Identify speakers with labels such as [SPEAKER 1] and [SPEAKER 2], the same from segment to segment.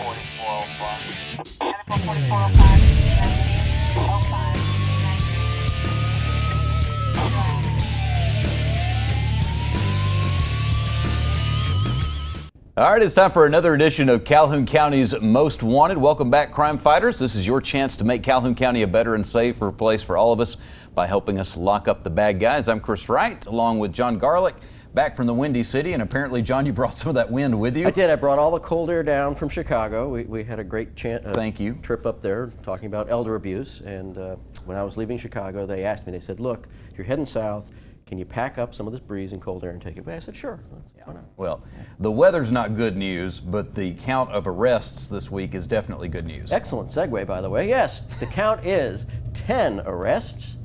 [SPEAKER 1] All right, it's time for another edition of Calhoun County's Most Wanted. Welcome back, crime fighters. This is your chance to make Calhoun County a better and safer place for all of us by helping us lock up the bad guys. I'm Chris Wright, along with John Garlick, back from the Windy City. And apparently, John, you brought some of that wind with you.
[SPEAKER 2] I did. I brought all the cold air down from Chicago. We had a great
[SPEAKER 1] Thank you.
[SPEAKER 2] trip up there talking about elder abuse. And when I was leaving Chicago, they asked me, they said, look, you're heading south. Can you pack up some of this breeze and cold air and take it back? I said, sure. Why not?
[SPEAKER 1] Well, the weather's not good news, but the count of arrests this week is definitely good news.
[SPEAKER 2] Excellent segue, by the way. Yes, the count is 10 arrests,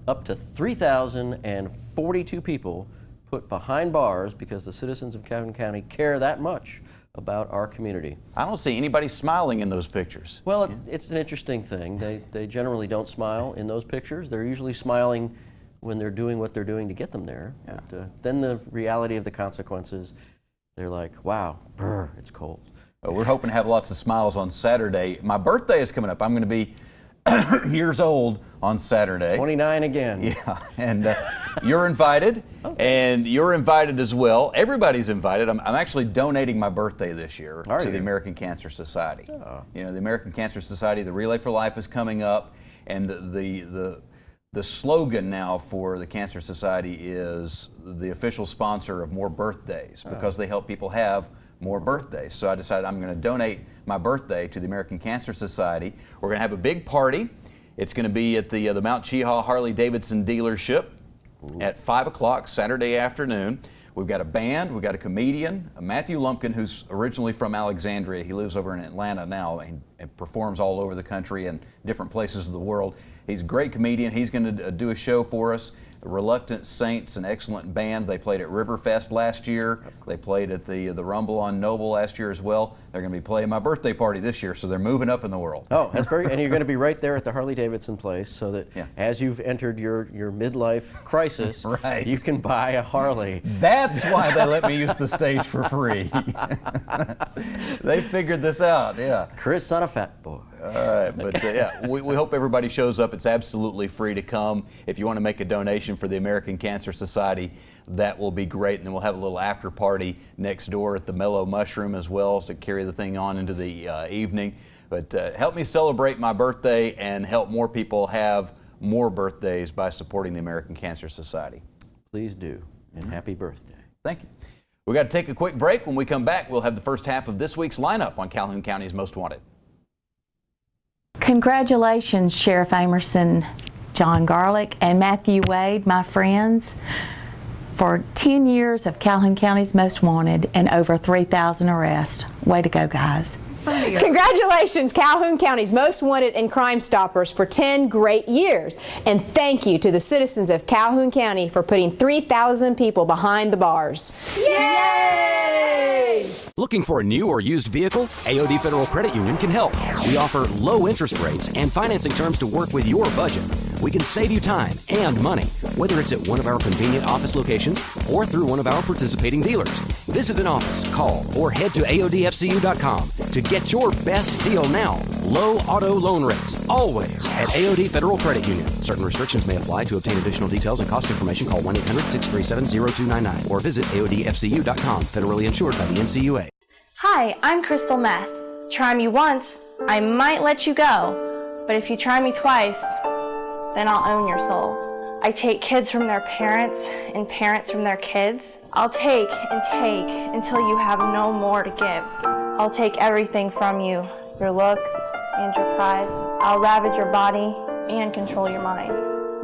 [SPEAKER 2] up to 3,042 people put behind bars because the citizens of Calhoun County care that much about our community.
[SPEAKER 1] I don't see anybody smiling in those pictures.
[SPEAKER 2] Well, it's an interesting thing. They generally don't smile in those pictures. They're usually smiling when they're doing what they're doing to get them there.
[SPEAKER 1] Yeah.
[SPEAKER 2] But, then the reality of the consequences, they're like, wow, brr, it's cold.
[SPEAKER 1] We're hoping to have lots of smiles on Saturday. My birthday is coming up. I'm going to be years old on Saturday.
[SPEAKER 2] 29 again.
[SPEAKER 1] Yeah, and you're invited, and you're invited as well. Everybody's invited. I'm actually donating my birthday this year to the American Cancer Society.
[SPEAKER 2] Oh.
[SPEAKER 1] You know, the American Cancer Society, the Relay for Life is coming up, and the slogan now for the Cancer Society is the official sponsor of more birthdays because they help people have more birthdays. So I decided I'm going to donate my birthday to the American Cancer Society. We're going to have a big party. It's going to be at the Mount Cheaha Harley-Davidson dealership at 5 o'clock Saturday afternoon. We've got a band, we've got a comedian, Matthew Lumpkin, who's originally from Alexandria. He lives over in Atlanta now and performs all over the country and different places of the world. He's a great comedian. He's going to do a show for us. Reluctant Saints, an excellent band. They played at Riverfest last year. They played at the Rumble on Noble last year as well. They're going to be playing my birthday party this year, so they're moving up in the world.
[SPEAKER 2] Oh, that's very, and you're going to be right there at the Harley-Davidson place so that as you've entered your midlife crisis,
[SPEAKER 1] right,
[SPEAKER 2] you can buy a Harley.
[SPEAKER 1] That's why they let me use the stage for free. They figured this out, yeah.
[SPEAKER 2] Chris, not a fat boy.
[SPEAKER 1] All right, but yeah, we hope everybody shows up. It's absolutely free to come. If you want to make a donation for the American Cancer Society, that will be great. And then we'll have a little after party next door at the Mellow Mushroom as well, to carry the thing on into the evening. But help me celebrate my birthday and help more people have more birthdays by supporting the American Cancer Society.
[SPEAKER 2] Please do, and happy birthday.
[SPEAKER 1] Thank you. We've got to take a quick break. When we come back, we'll have the first half of this week's lineup on Calhoun County's Most Wanted.
[SPEAKER 3] Congratulations, Sheriff Amerson, John Garlick, and Matthew Wade, my friends, for 10 years of Calhoun County's Most Wanted and over 3,000 arrests. Way to go, guys.
[SPEAKER 4] Congratulations, Calhoun County's Most Wanted and Crime Stoppers, for 10 great years. And thank you to the citizens of Calhoun County for putting 3,000 people behind the bars. Yay!
[SPEAKER 5] Looking for a new or used vehicle? AOD Federal Credit Union can help. We offer low interest rates and financing terms to work with your budget. We can save you time and money, whether it's at one of our convenient office locations or through one of our participating dealers. Visit an office, call, or head to AODFCU.com to get your best deal now. Low auto loan rates, always at AOD Federal Credit Union. Certain restrictions may apply. To obtain additional details and cost information, call 1-800-637-0299 or visit AODFCU.com. Federally insured by the NCUA.
[SPEAKER 6] Hi, I'm Crystal Meth. Try me once, I might let you go. But if you try me twice, then I'll own your soul. I take kids from their parents and parents from their kids. I'll take and take until you have no more to give. I'll take everything from you, your looks and your pride. I'll ravage your body and control your mind.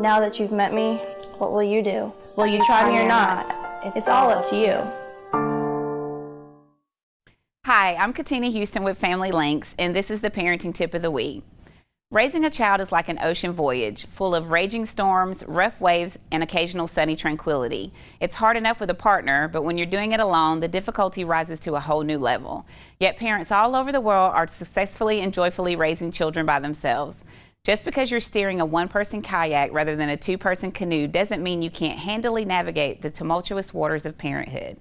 [SPEAKER 6] Now that you've met me, what will you do? Will you try me or not? It's all up to you.
[SPEAKER 7] Hi, I'm Katina Houston with Family Links, and this is the parenting tip of the week. Raising a child is like an ocean voyage, full of raging storms, rough waves, and occasional sunny tranquility. It's hard enough with a partner, but when you're doing it alone, the difficulty rises to a whole new level. Yet parents all over the world are successfully and joyfully raising children by themselves. Just because you're steering a one-person kayak rather than a two-person canoe doesn't mean you can't handily navigate the tumultuous waters of parenthood.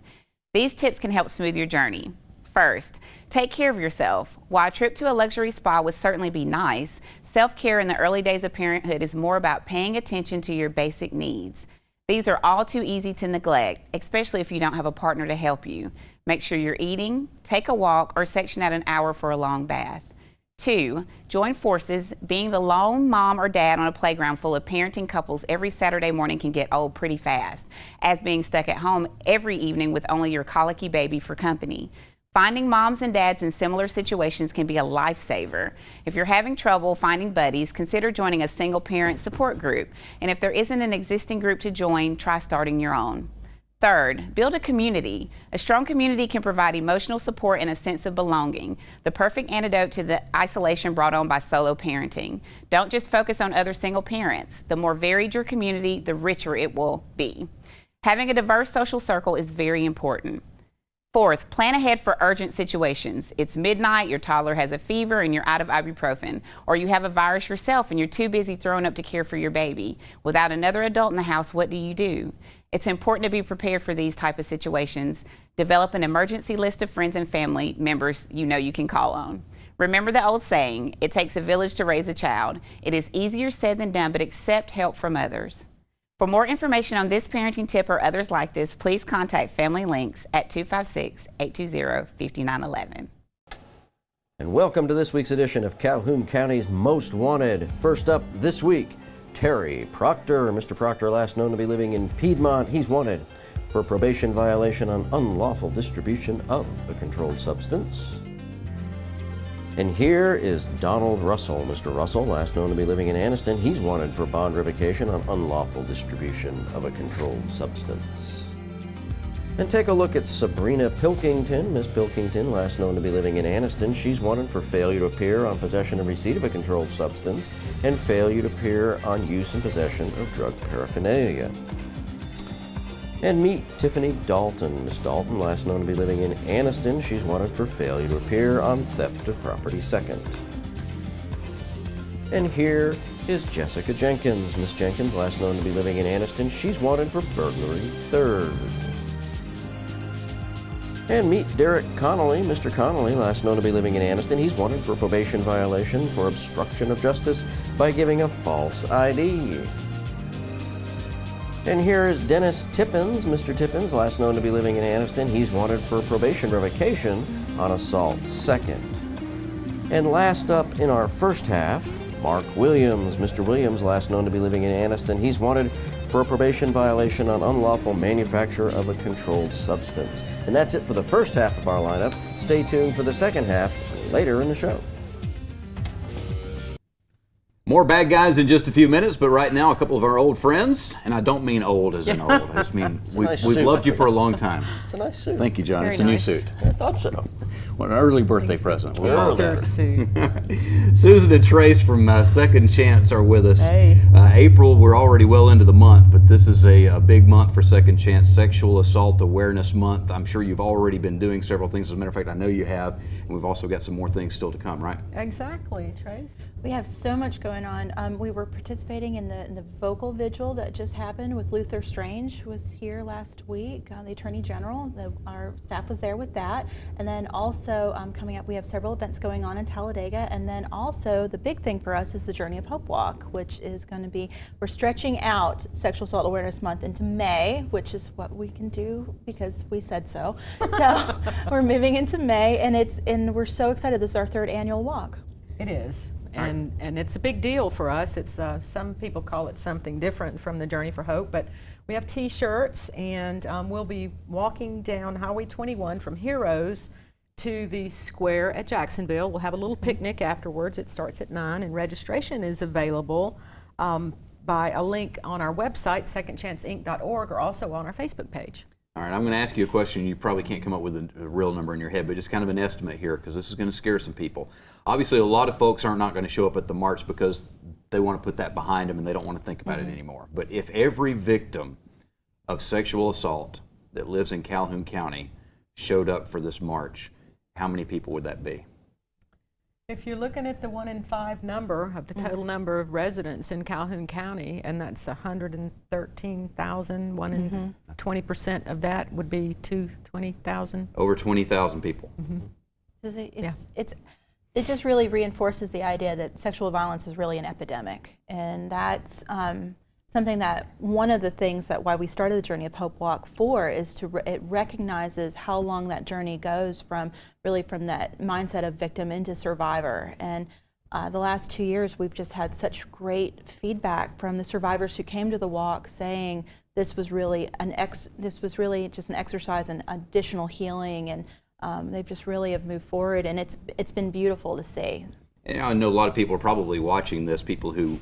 [SPEAKER 7] These tips can help smooth your journey. First, take care of yourself. While a trip to a luxury spa would certainly be nice, self-care in the early days of parenthood is more about paying attention to your basic needs. These are all too easy to neglect, especially if you don't have a partner to help you. Make sure you're eating, take a walk, or section out an hour for a long bath. 2, join forces. Being the lone mom or dad on a playground full of parenting couples every Saturday morning can get old pretty fast, as being stuck at home every evening with only your colicky baby for company. Finding moms and dads in similar situations can be a lifesaver. If you're having trouble finding buddies, consider joining a single parent support group. And if there isn't an existing group to join, try starting your own. Third, build a community. A strong community can provide emotional support and a sense of belonging, the perfect antidote to the isolation brought on by solo parenting. Don't just focus on other single parents. The more varied your community, the richer it will be. Having a diverse social circle is very important. Fourth, plan ahead for urgent situations. It's midnight, your toddler has a fever, and you're out of ibuprofen. Or you have a virus yourself and you're too busy throwing up to care for your baby. Without another adult in the house, what do? It's important to be prepared for these type of situations. Develop an emergency list of friends and family members you know you can call on. Remember the old saying, it takes a village to raise a child. It is easier said than done, but accept help from others. For more information on this parenting tip or others like this, please contact Family Links at 256-820-5911.
[SPEAKER 2] And welcome to this week's edition of Calhoun County's Most Wanted. First up this week, Terry Proctor. Mr. Proctor, last known to be living in Piedmont, he's wanted for probation violation on unlawful distribution of a controlled substance. And here is Donald Russell. Mr. Russell, last known to be living in Anniston, he's wanted for bond revocation on unlawful distribution of a controlled substance. And take a look at Sabrina Pilkington. Miss Pilkington, last known to be living in Anniston, she's wanted for failure to appear on possession and receipt of a controlled substance and failure to appear on use and possession of drug paraphernalia. And meet Tiffany Dalton. Miss Dalton, last known to be living in Anniston, she's wanted for failure to appear on theft of property second. And here is Jessica Jenkins. Miss Jenkins, last known to be living in Anniston, she's wanted for burglary third. And meet Derek Connolly. Mr. Connolly, last known to be living in Anniston, he's wanted for probation violation for obstruction of justice by giving a false ID. And here is Dennis Tippins. Mr. Tippins, last known to be living in Anniston, he's wanted for probation revocation on assault second. And last up in our first half, Mark Williams. Mr. Williams, last known to be living in Anniston, he's wanted for a probation violation on unlawful manufacture of a controlled substance. And that's it for the first half of our lineup. Stay tuned for the second half later in the show.
[SPEAKER 1] More bad guys in just a few minutes, but right now a couple of our old friends, and I don't mean old as in old, I just mean we've loved you for a long time.
[SPEAKER 2] It's a nice suit.
[SPEAKER 1] Thank you, John.
[SPEAKER 8] Very
[SPEAKER 1] It's a
[SPEAKER 8] nice.
[SPEAKER 1] new suit.
[SPEAKER 2] I thought so.
[SPEAKER 1] What an early birthday present. We all
[SPEAKER 8] Easter
[SPEAKER 1] got it.
[SPEAKER 8] suit.
[SPEAKER 1] Susan and Trace from Second Chance are with us.
[SPEAKER 8] Hey.
[SPEAKER 1] April, we're already well into the month, but this is a big month for Second Chance, Sexual Assault Awareness Month. I'm sure you've already been doing several things. As a matter of fact, I know you have, and we've also got some more things still to come, right?
[SPEAKER 8] Exactly, Trace.
[SPEAKER 9] We have so much going on. We were participating in the vocal vigil that just happened with Luther Strange, who was here last week, the Attorney General. Our staff was there with that. And then also coming up, we have several events going on in Talladega. And then also the big thing for us is the Journey of Hope Walk, which is going to be, we're stretching out Sexual Assault Awareness Month into May, which is what we can do because we said so. So we're moving into May, and we're so excited. This is our third annual walk.
[SPEAKER 8] It is. And it's a big deal for us. It's some people call it something different from the Journey for Hope, but we have T-shirts, and we'll be walking down Highway 21 from Heroes to the square at Jacksonville. We'll have a little picnic afterwards. It starts at 9, and registration is available by a link on our website, secondchanceinc.org, or also on our Facebook page.
[SPEAKER 1] All right, I'm going to ask you a question. You probably can't come up with a real number in your head, but just kind of an estimate here, because this is going to scare some people. Obviously, a lot of folks are not going to show up at the march because they want to put that behind them and they don't want to think about it anymore. But if every victim of sexual assault that lives in Calhoun County showed up for this march, how many people would that be?
[SPEAKER 8] If you're looking at the 1 in 5 number of the total number of residents in Calhoun County, and that's 113,000, 1 in 20% of that would be 20,000.
[SPEAKER 1] Over 20,000 people.
[SPEAKER 9] It just really reinforces the idea that sexual violence is really an epidemic, and that's something that one of the things that why we started the Journey of Hope Walk for is it recognizes how long that journey goes from that mindset of victim into survivor. And the last 2 years we've just had such great feedback from the survivors who came to the walk saying this was really just an exercise in additional healing, and they've just really have moved forward, and it's been beautiful to see.
[SPEAKER 1] And I know a lot of people are probably watching this, people who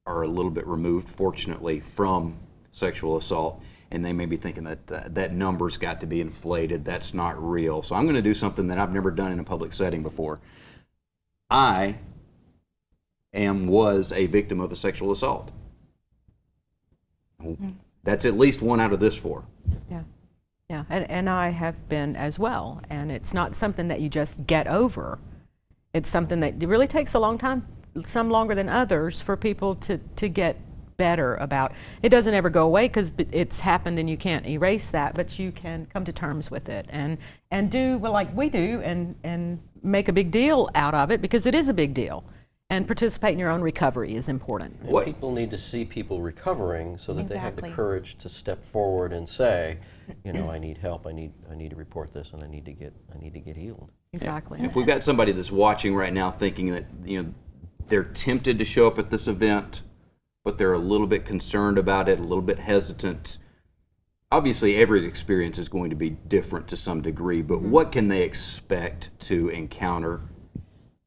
[SPEAKER 1] are a little bit removed, fortunately, from sexual assault, and they may be thinking that that number's got to be inflated, that's not real. So I'm going to do something that I've never done in a public setting before. I was a victim of a sexual assault. That's at least 1 out of this 4.
[SPEAKER 8] Yeah, and I have been as well, and it's not something that you just get over. It's something that it really takes a long time, some longer than others, for people to get better about. It doesn't ever go away because it's happened and you can't erase that, but you can come to terms with it and do like we do and make a big deal out of it, because it is a big deal. And participate in your own recovery is important.
[SPEAKER 2] And people need to see people recovering so that they have the courage to step forward and say, you know, I need help. I need to report this, and I need to get healed.
[SPEAKER 8] Exactly.
[SPEAKER 1] If we've got somebody that's watching right now thinking that, you know, they're tempted to show up at this event, but they're a little bit concerned about it, a little bit hesitant. Obviously, every experience is going to be different to some degree, but what can they expect to encounter?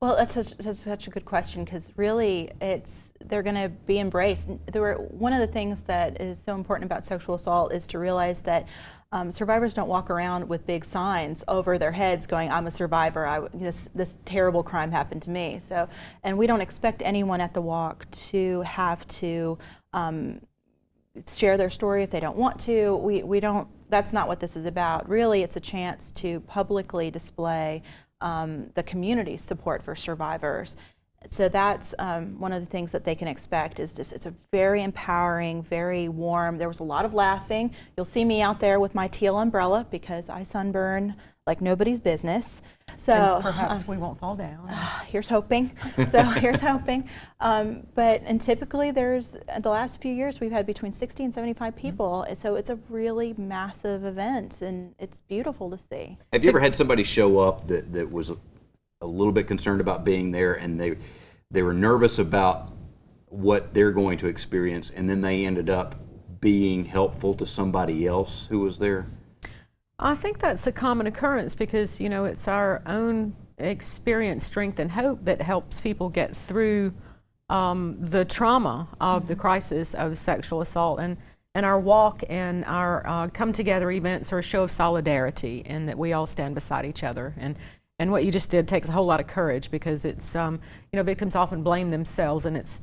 [SPEAKER 9] Well, that's such a good question, because really they're going to be embraced. One of the things that is so important about sexual assault is to realize that survivors don't walk around with big signs over their heads going, I'm a survivor, this terrible crime happened to me. So, and we don't expect anyone at the walk to have to share their story if they don't want to. We don't, that's not what this is about. Really, it's a chance to publicly display the community's support for survivors. So that's one of the things that they can expect is this. It's a very empowering, very warm. There was a lot of laughing. You'll see me out there with my teal umbrella because I sunburn like nobody's business. So
[SPEAKER 8] and perhaps we won't fall down.
[SPEAKER 9] Here's hoping. So here's hoping. And typically the last few years we've had between 60 and 75 people. And so it's a really massive event, and it's beautiful to see.
[SPEAKER 1] Have you ever had somebody show up that was a little bit concerned about being there, and they were nervous about what they're going to experience, and then they ended up being helpful to somebody else who was there?
[SPEAKER 8] I think that's a common occurrence because, you know, it's our own experience, strength, and hope that helps people get through the trauma of the crisis of sexual assault. And our walk and our come-together events are a show of solidarity, and that we all stand beside each other. And what you just did takes a whole lot of courage, because it's, you know, victims often blame themselves, and it's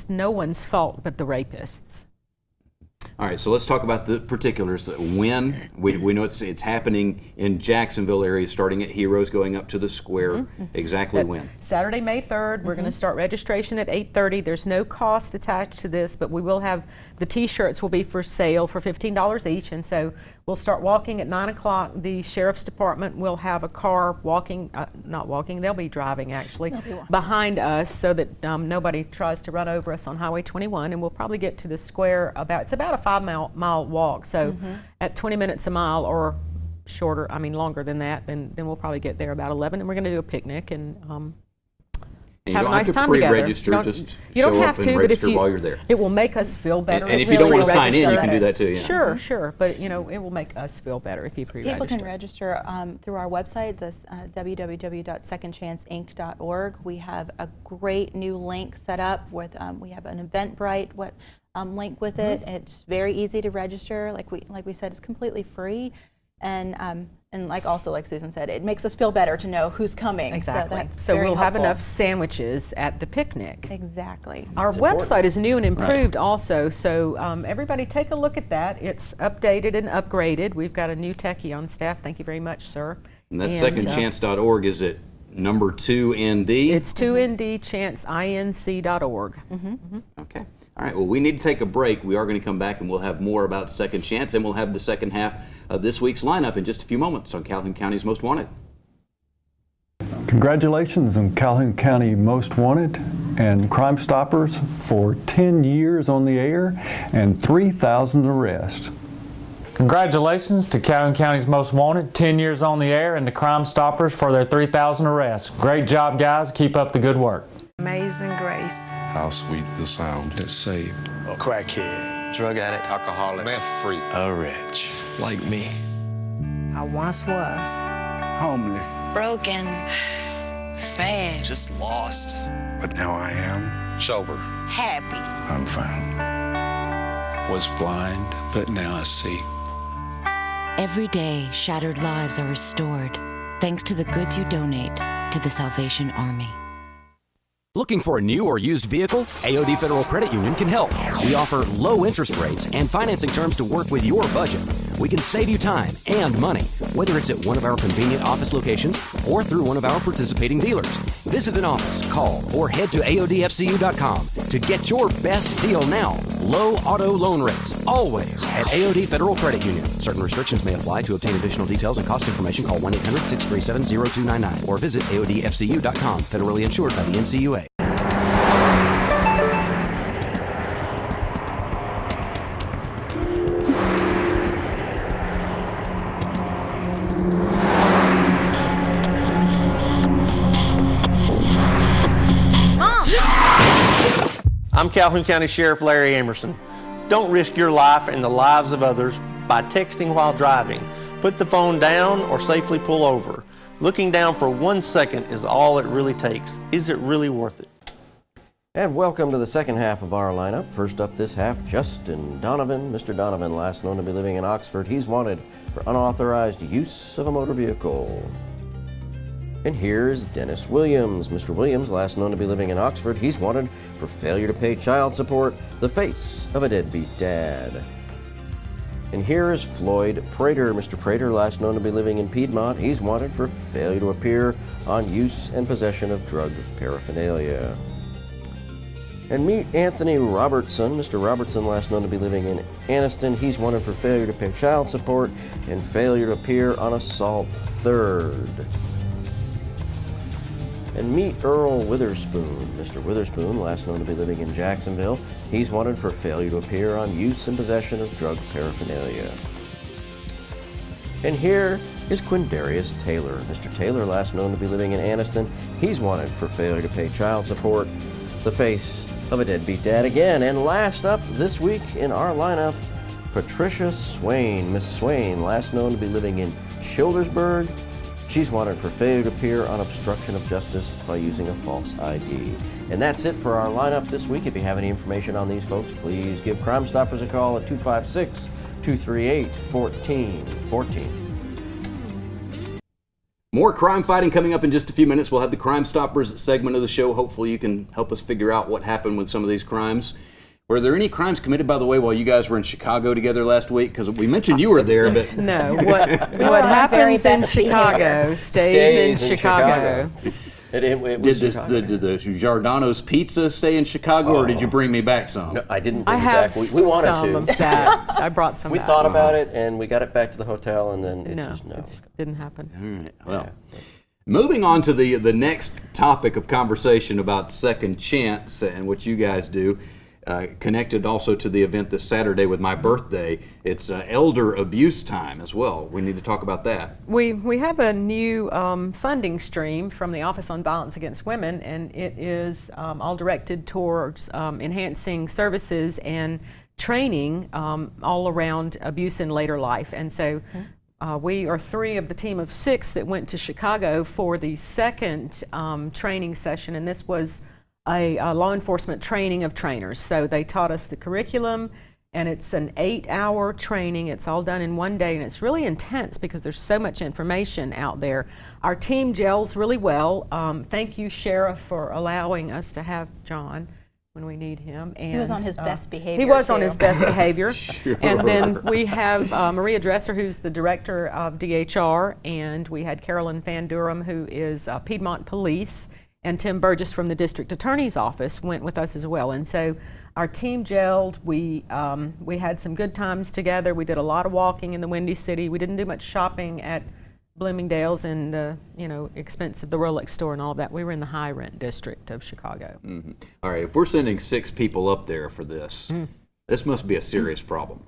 [SPEAKER 8] no one's fault but the rapists.
[SPEAKER 1] All right, so let's talk about the particulars. When we know it's happening in Jacksonville area, starting at Heroes, going up to the square. Exactly when? Saturday,
[SPEAKER 8] May 3rd. We're going to start registration at 8:30. There's no cost attached to this, but we will have the T-shirts will be for sale for $15 each, and so we'll start walking at 9 o'clock. The Sheriff's Department will have a car walking, not walking, they'll be driving actually, behind us so that nobody tries to run over us on Highway 21, and we'll probably get to the square it's about a 5-mile walk, so at 20 minutes a mile or shorter, I mean longer than that, then we'll probably get there about 11, and we're going to do a picnic and have a nice time together.
[SPEAKER 1] You don't have to, but if you,
[SPEAKER 8] while you're there. It will make us feel better.
[SPEAKER 1] And if you don't want to sign in, you can do that too.
[SPEAKER 8] Yeah. Sure, but you know, it will make us feel better if you pre-register.
[SPEAKER 9] People can register through our website, this www.secondchanceinc.org. We have a great new link set up with, we have an Eventbrite link with it. It's very easy to register. Like we said, it's completely free. And like Susan said, it makes us feel better to know who's coming.
[SPEAKER 8] Exactly. So we'll have enough sandwiches at the picnic.
[SPEAKER 9] Exactly.
[SPEAKER 8] Our website is new and improved also, so everybody take a look at that. It's updated and upgraded. We've got a new techie on staff. Thank you very much, sir.
[SPEAKER 1] And that's secondchance.org. Is it
[SPEAKER 10] number 2ND?
[SPEAKER 8] It's 2ndchanceinc.org.
[SPEAKER 10] Okay. All right, well, we need to take a break. We are going to come back and we'll have more about Second Chance, and we'll have the second half of this week's lineup in just a few moments on Calhoun County's Most Wanted.
[SPEAKER 11] Congratulations on Calhoun County Most Wanted and Crime Stoppers for 10 years on the air and 3,000 arrests.
[SPEAKER 12] Congratulations to Calhoun County's Most Wanted, 10 years on the air, and the Crime Stoppers for their 3,000 arrests. Great job, guys. Keep up the good work.
[SPEAKER 13] Amazing grace.
[SPEAKER 14] How sweet the sound that saved
[SPEAKER 15] a crackhead, drug addict, alcoholic, meth freak, a wretch like me.
[SPEAKER 13] I once was
[SPEAKER 15] homeless,
[SPEAKER 13] broken, sad,
[SPEAKER 15] just lost. But now I am sober,
[SPEAKER 13] happy.
[SPEAKER 14] I'm found. Was blind, but now I see.
[SPEAKER 16] Every day, shattered lives are restored thanks to the goods you donate to the Salvation Army.
[SPEAKER 5] Looking for a new or used vehicle? AOD Federal Credit Union can help. We offer low interest rates and financing terms to work with your budget. We can save you time and money, whether it's at one of our convenient office locations or through one of our participating dealers. Visit an office, call, or head to AODFCU.com to get your best deal now. Low auto loan rates, always at AOD Federal Credit Union. Certain restrictions may apply. To obtain additional details and cost information, call 1-800-637-0299 or visit AODFCU.com. Federally insured by the NCUA.
[SPEAKER 17] I'm Calhoun County Sheriff Larry Emerson. Don't risk your life and the lives of others by texting while driving. Put the phone down or safely pull over. Looking down for 1 second is all it really takes. Is it really worth it?
[SPEAKER 2] And welcome to the second half of our lineup. First up this half, Justin Donovan. Mr. Donovan, last known to be living in Oxford. He's wanted for unauthorized use of a motor vehicle. And here's Dennis Williams. Mr. Williams, last known to be living in Oxford, he's wanted for failure to pay child support, the face of a deadbeat dad. And here is Floyd Prater. Mr. Prater, last known to be living in Piedmont, he's wanted for failure to appear on use and possession of drug paraphernalia. And meet Anthony Robertson. Mr. Robertson, last known to be living in Anniston, he's wanted for failure to pay child support and failure to appear on assault third. And meet Earl Witherspoon. Mr. Witherspoon, last known to be living in Jacksonville, he's wanted for failure to appear on use and possession of drug paraphernalia. And here is Quindarius Taylor. Mr. Taylor, last known to be living in Anniston, he's wanted for failure to pay child support, the face of a deadbeat dad again. And last up this week in our lineup, Patricia Swain. Miss Swain, last known to be living in Childersburg, she's wanted for failure to appear on obstruction of justice by using a false ID. And that's it for our lineup this week. If you have any information on these folks, please give Crime Stoppers a call at 256-238-1414.
[SPEAKER 10] More crime fighting coming up in just a few minutes. We'll have the Crime Stoppers segment of the show. Hopefully you can help us figure out what happened with some of these crimes. Were there any crimes committed, by the way, while you guys were in Chicago together last week? Because we mentioned you were there, but...
[SPEAKER 8] No, what happens in Chicago stays in Chicago.
[SPEAKER 10] Did the Giordano's Pizza stay in Chicago, or did you bring me back some?
[SPEAKER 2] No, I didn't bring it back. We wanted
[SPEAKER 8] some
[SPEAKER 2] to.
[SPEAKER 8] Of that. I brought some
[SPEAKER 2] We
[SPEAKER 8] back.
[SPEAKER 2] thought about it, and we got it back to the hotel, and then it
[SPEAKER 8] didn't happen.
[SPEAKER 10] All right, well. Moving on to the next topic of conversation about Second Chance and what you guys do. Connected also to the event this Saturday with my birthday. It's elder abuse time as well. We need to talk about that.
[SPEAKER 8] We have a new funding stream from the Office on Violence Against Women, and it is all directed towards enhancing services and training all around abuse in later life. And so we are 3 of the team of 6 that went to Chicago for the second training session, and this was a law enforcement training of trainers. So they taught us the curriculum, and it's an 8-hour training. It's all done in one day, and it's really intense because there's so much information out there. Our team gels really well. Thank you, Sheriff, for allowing us to have John. when we need him. And
[SPEAKER 9] he was on his best behavior.
[SPEAKER 8] He was
[SPEAKER 9] too.
[SPEAKER 8] on his best behavior.
[SPEAKER 10] Sure.
[SPEAKER 8] And then we have Maria Dresser, who's the director of DHR, and we had Carolyn Van Durham, who is Piedmont Police, and Tim Burgess from the District Attorney's Office went with us as well. And so our team gelled. We had some good times together. We did a lot of walking in the Windy City. We didn't do much shopping at Bloomingdale's and the expense of the Rolex store and all that. We were in the high rent district of Chicago.
[SPEAKER 10] Mm-hmm. All right, if we're sending 6 people up there for this, this must be a serious problem.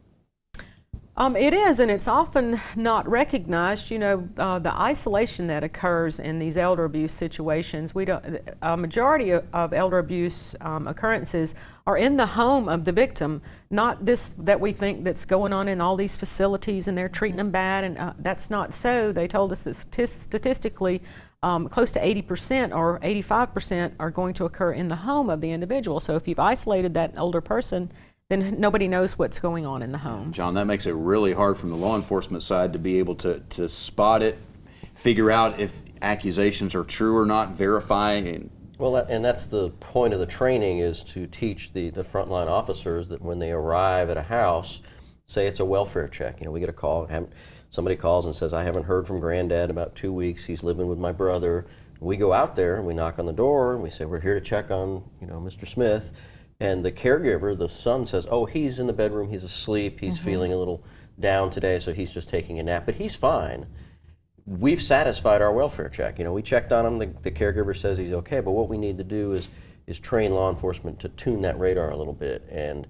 [SPEAKER 8] It is, and it's often not recognized. The isolation that occurs in these elder abuse situations. A majority of elder abuse occurrences are in the home of the victim, not this that we think that's going on in all these facilities and they're treating them bad, and that's not so. They told us that statistically close to 80% or 85% are going to occur in the home of the individual. So if you've isolated that older person, then nobody knows what's going on in the home.
[SPEAKER 10] John, that makes it really hard from the law enforcement side to be able to spot it, figure out if accusations are true or not, verifying.
[SPEAKER 2] Well, and that's the point of the training, is to teach the frontline officers that when they arrive at a house, say it's a welfare check. We get a call, somebody calls and says, I haven't heard from Granddad about 2 weeks, he's living with my brother. We go out there and we knock on the door and we say, we're here to check on Mr. Smith. And the caregiver, the son, says, oh, he's in the bedroom, he's asleep, he's feeling a little down today, so he's just taking a nap, but he's fine. We've satisfied our welfare check. We checked on him, the caregiver says he's okay, but what we need to do is train law enforcement to tune that radar a little bit and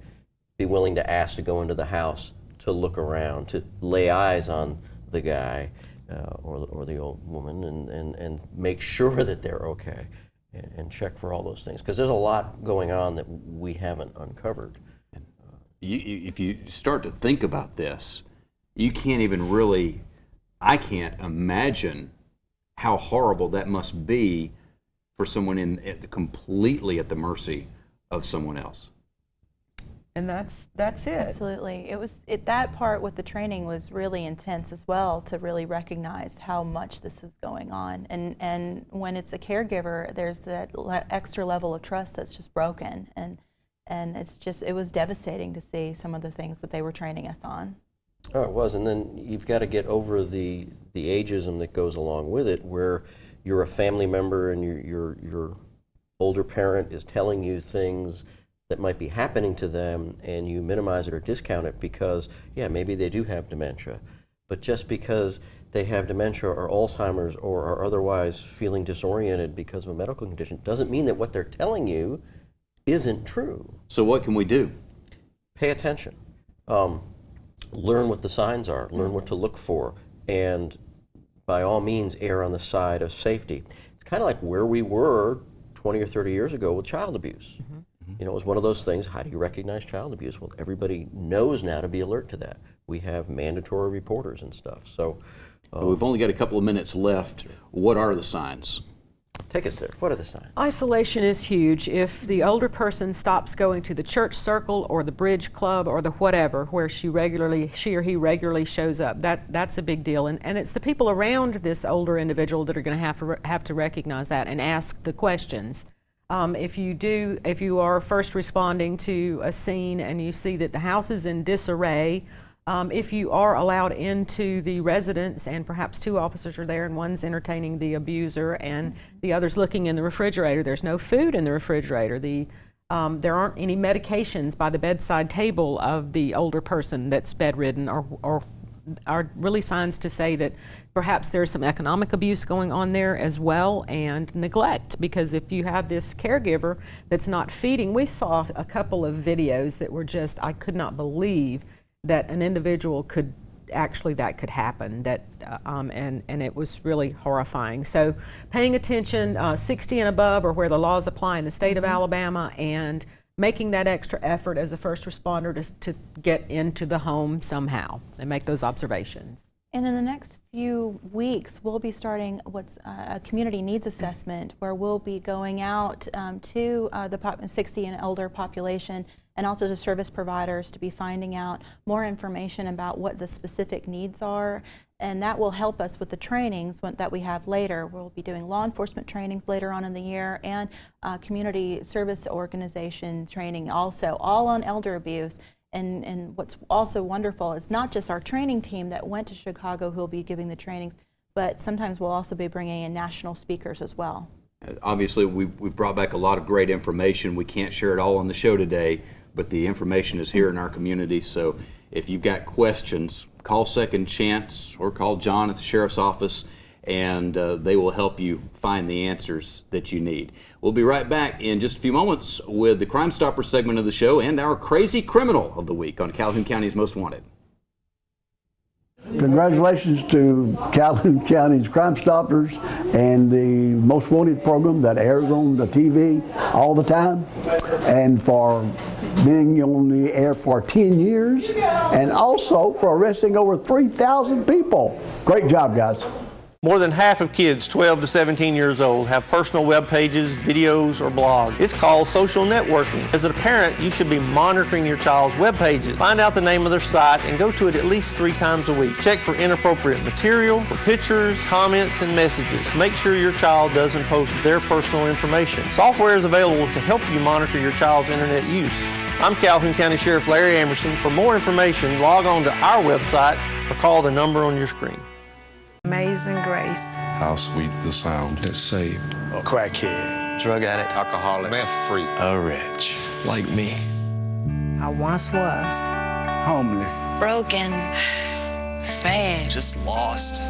[SPEAKER 2] be willing to ask to go into the house, to look around, to lay eyes on the guy or the old woman and make sure that they're okay. And check for all those things, because there's a lot going on that we haven't uncovered.
[SPEAKER 10] If you start to think about this, you can't even I can't imagine how horrible that must be for someone completely at the mercy of someone else.
[SPEAKER 8] And that's it.
[SPEAKER 9] Absolutely. That part with the training was really intense as well, to really recognize how much this is going on. And when it's a caregiver, there's that extra level of trust that's just broken. And it was devastating to see some of the things that they were training us on.
[SPEAKER 2] Oh, it was. And then you've got to get over the ageism that goes along with it, where you're a family member and your older parent is telling you things that might be happening to them, and you minimize it or discount it because, maybe they do have dementia. But just because they have dementia or Alzheimer's or are otherwise feeling disoriented because of a medical condition doesn't mean that what they're telling you isn't true.
[SPEAKER 10] So what can we do?
[SPEAKER 2] Pay attention. Learn what the signs are, learn what to look for, and by all means err on the side of safety. It's kind of like where we were 20 or 30 years ago with child abuse. It was one of those things, how do you recognize child abuse? Well, everybody knows now to be alert to that. We have mandatory reporters and stuff. So
[SPEAKER 10] we've only got a couple of minutes left. What are the signs?
[SPEAKER 2] Take us there. What are the signs? Isolation
[SPEAKER 8] is huge. If the older person stops going to the church circle or the bridge club or the whatever, where she or he regularly shows up, that's a big deal. And it's the people around this older individual that are going to have to recognize that and ask the questions. If you are first responding to a scene and you see that the house is in disarray, if you are allowed into the residence and perhaps 2 officers are there and one's entertaining the abuser and the other's looking in the refrigerator, there's no food in the refrigerator, there aren't any medications by the bedside table of the older person that's bedridden, or are really signs to say that perhaps there's some economic abuse going on there as well, and neglect, because if you have this caregiver that's not feeding, we saw a couple of videos that were just, I could not believe that an individual could that could happen, and it was really horrifying. So paying attention, 60 and above are where the laws apply in the state of Alabama, and making that extra effort as a first responder to get into the home somehow and make those observations.
[SPEAKER 9] And in the next few weeks, we'll be starting what's a community needs assessment, where we'll be going out to the 60 and older population and also to service providers to be finding out more information about what the specific needs are. And that will help us with the trainings that we have later. We'll be doing law enforcement trainings later on in the year, and community service organization training also, all on elder abuse. And what's also wonderful is not just our training team that went to Chicago who will be giving the trainings, but sometimes we'll also be bringing in national speakers as well.
[SPEAKER 10] Obviously, we've brought back a lot of great information. We can't share it all on the show today, but the information is here in our community. So if you've got questions, call Second Chance or call John at the Sheriff's Office, and they will help you find the answers that you need. We'll be right back in just a few moments with the Crime Stopper segment of the show and our Crazy Criminal of the Week on Calhoun County's Most Wanted.
[SPEAKER 18] Congratulations to Calhoun County's Crime Stoppers and the Most Wanted program that airs on the TV all the time, and for being on the air for 10 years, and also for arresting over 3,000 people. Great job, guys.
[SPEAKER 17] More than half of kids 12 to 17 years old have personal web pages, videos, or blogs. It's called social networking. As a parent, you should be monitoring your child's web pages. Find out the name of their site and go to it at least 3 times a week. Check for inappropriate material, for pictures, comments, and messages. Make sure your child doesn't post their personal information. Software is available to help you monitor your child's internet use. I'm Calhoun County Sheriff Larry Amerson. For more information, log on to our website or call the number on your screen.
[SPEAKER 13] Amazing grace.
[SPEAKER 14] How sweet the sound that saved
[SPEAKER 15] A crackhead, drug addict, alcoholic, meth freak, a wretch like me.
[SPEAKER 13] I once was
[SPEAKER 14] homeless,
[SPEAKER 13] broken, sad,
[SPEAKER 15] just lost.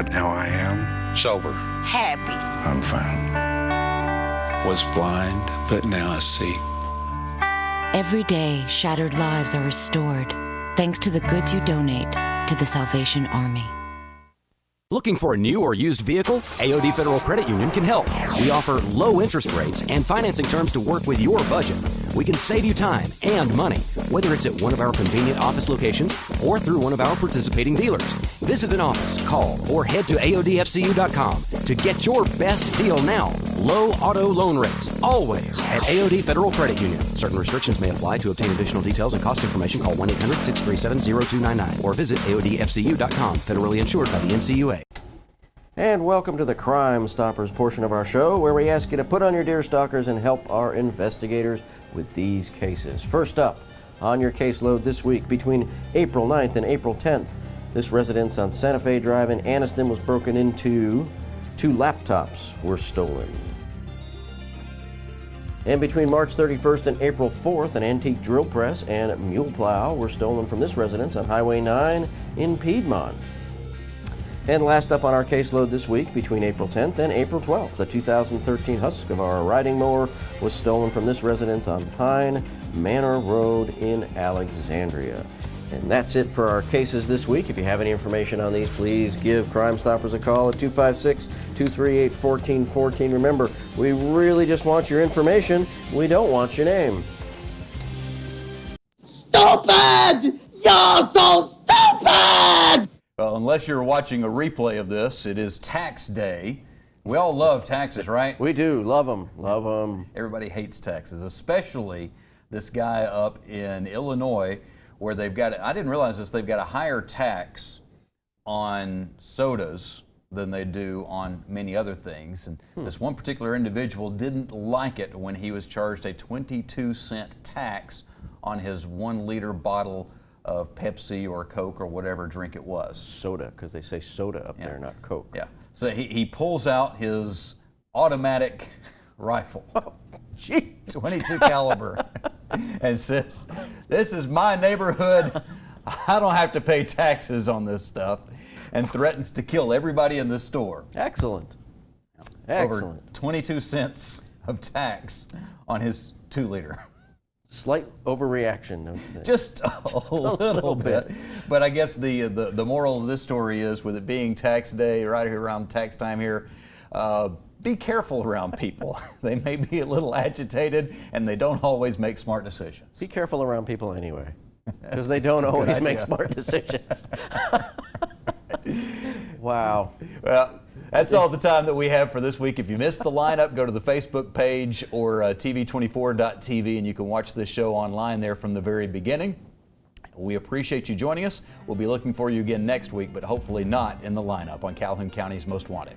[SPEAKER 14] but now I am
[SPEAKER 15] Sober.
[SPEAKER 13] happy.
[SPEAKER 14] I'm found. Was blind, but now I see.
[SPEAKER 16] Every day, shattered lives are restored thanks to the goods you donate to the Salvation Army.
[SPEAKER 5] Looking for a new or used vehicle? AOD Federal Credit Union can help. We offer low interest rates and financing terms to work with your budget. We can save you time and money, whether it's at one of our convenient office locations or through one of our participating dealers. Visit an office, call, or head to AODFCU.com to get your best deal now. Low auto loan rates, always at AOD Federal Credit Union. Certain restrictions may apply. To obtain additional details and cost information, call 1-800-637-0299 or visit AODFCU.com. Federally insured by the NCUA.
[SPEAKER 2] And welcome to the Crime Stoppers portion of our show, where we ask you to put on your deer stalkers and help our investigators with these cases. First up on your caseload this week, between April 9th and April 10th, this residence on Santa Fe Drive in Anniston was broken into. 2 laptops were stolen. And between March 31st and April 4th, an antique drill press and mule plow were stolen from this residence on Highway 9 in Piedmont. And last up on our caseload this week, between April 10th and April 12th, the 2013 Husqvarna riding mower was stolen from this residence on Pine Manor Road in Alexandria. And that's it for our cases this week. If you have any information on these, please give Crime Stoppers a call at 256-238-1414. Remember, we really just want your information. We don't want your name.
[SPEAKER 19] Stupid! You're so stupid!
[SPEAKER 1] Well, unless you're watching a replay of this, it is tax day. We all love taxes, right?
[SPEAKER 2] We do. Love them. Love them.
[SPEAKER 1] Everybody hates taxes, especially this guy up in Illinois where they've got, I didn't realize this, they've got a higher tax on sodas than they do on many other things. And this one particular individual didn't like it when he was charged a 22-cent tax on his 1-liter bottle of Pepsi or Coke or whatever drink it was.
[SPEAKER 2] Soda, because they say soda up there, not Coke.
[SPEAKER 1] Yeah. So he pulls out his automatic rifle, 22 caliber, and says, "This is my neighborhood. I don't have to pay taxes on this stuff," and threatens to kill everybody in the store.
[SPEAKER 2] Excellent.
[SPEAKER 1] Over 22 cents of tax on his 2-liter.
[SPEAKER 2] Slight overreaction.
[SPEAKER 1] Just a little bit. But I guess the moral of this story is, with it being tax day, right here around tax time here, be careful around people. They may be a little agitated and they don't always make smart decisions.
[SPEAKER 2] Be careful around people anyway, because they don't always make smart decisions. Wow.
[SPEAKER 1] Well, That's all the time that we have for this week. If you missed the lineup, go to the Facebook page or tv24.tv, and you can watch this show online there from the very beginning. We appreciate you joining us. We'll be looking for you again next week, but hopefully not in the lineup on Calhoun County's Most Wanted.